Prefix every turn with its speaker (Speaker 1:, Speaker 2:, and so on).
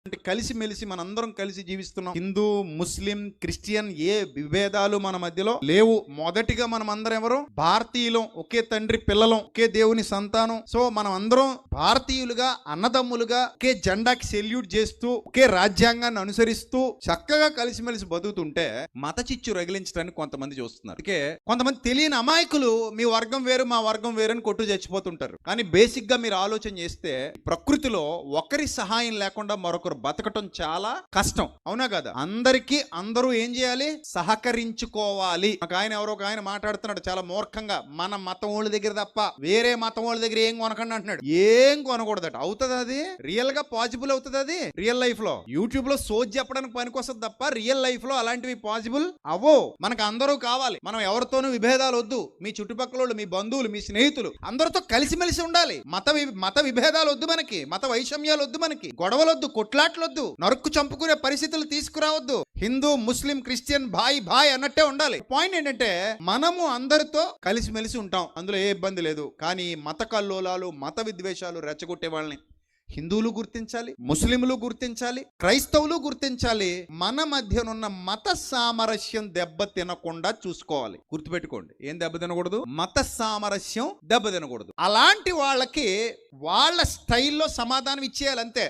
Speaker 1: అంటే కలిసిమెలిసి మనందరం కలిసి జీవిస్తున్నాం. హిందూ, ముస్లిం, క్రిస్టియన్ ఏ విభేదాలు మన మధ్యలో లేవు. మొదటిగా మనం అందరం ఎవరు? భారతీయులం, ఒకే తండ్రి పిల్లలం, ఒకే దేవుని సంతానం. సో మనం అందరం భారతీయులుగా, అన్నదమ్ములుగా ఒకే జెండాకి సెల్యూట్ చేస్తూ, ఒకే రాజ్యాంగాన్ని అనుసరిస్తూ చక్కగా కలిసిమెలిసి బతుకుతుంటే మత చిచ్చు రగిలించడానికి కొంతమంది చూస్తున్నారు. అందుకే కొంతమంది తెలియని అమాయకులు మీ వర్గం వేరు మా వర్గం వేరు అని కొట్టు చచ్చిపోతుంటారు. కానీ బేసిక్ గా మీరు ఆలోచన చేస్తే ప్రకృతిలో ఒకరి సహాయం లేకుండా మరొకరు బతకటం చాలా కష్టం. అవునా కదా? అందరికీ అందరూ ఏం చేయాలి? సహకరించుకోవాలి. ఒక ఆయన మాట్లాడుతున్నాడు చాలా మూర్ఖంగా, మన మతం వాళ్ళ దగ్గర తప్ప వేరే మతం వాళ్ళ దగ్గర ఏం కొనకండి అంటున్నాడు. ఏం కొనకూడదట. అవుతుంది అది? రియల్ గా పాసిబుల్ అవుతుంది అది రియల్ లైఫ్ లో? యూట్యూబ్ లో సోజ్ చెప్పడానికి పనికొస్తుంది తప్ప రియల్ లైఫ్ లో అలాంటివి పాసిబుల్ అవ్వో. మనకు అందరూ కావాలి. మనం ఎవరితోనూ విభేదాలు వద్దు. మీ చుట్టుపక్కల వాళ్ళు, మీ బంధువులు, మీ స్నేహితులు అందరితో కలిసిమెలిసి ఉండాలి. మత విభేదాలు వద్దు మనకి, మత వైషమ్యాలు వద్దు మనకి, గొడవలొద్దు, కొట్లాట్లొద్దు, నరుక్కు చంపుకునే పరిస్థితులు తీసుకురావద్దు. హిందూ, ముస్లిం, క్రిస్టియన్ భాయ్ అన్నట్టే ఉండాలి. పాయింట్ ఏంటంటే మనము అందరితో కలిసిమెలిసి ఉంటాం, అందులో ఏ ఇబ్బంది లేదు. కానీ మత కల్లోలాలు, మత విద్వేషాలు రెచ్చగొట్టే వాళ్ళని హిందువులు గుర్తించాలి, ముస్లింలు గుర్తించాలి, క్రైస్తవులు గుర్తించాలి. మన మధ్యనున్న మత సామరస్యం దెబ్బ తినకుండా చూసుకోవాలి. గుర్తుపెట్టుకోండి, ఏం దెబ్బ తినకూడదు? మత సామరస్యం దెబ్బ తినకూడదు. అలాంటి వాళ్ళకి వాళ్ళ స్టైల్లో సమాధానం ఇచ్చేయాలి అంతే.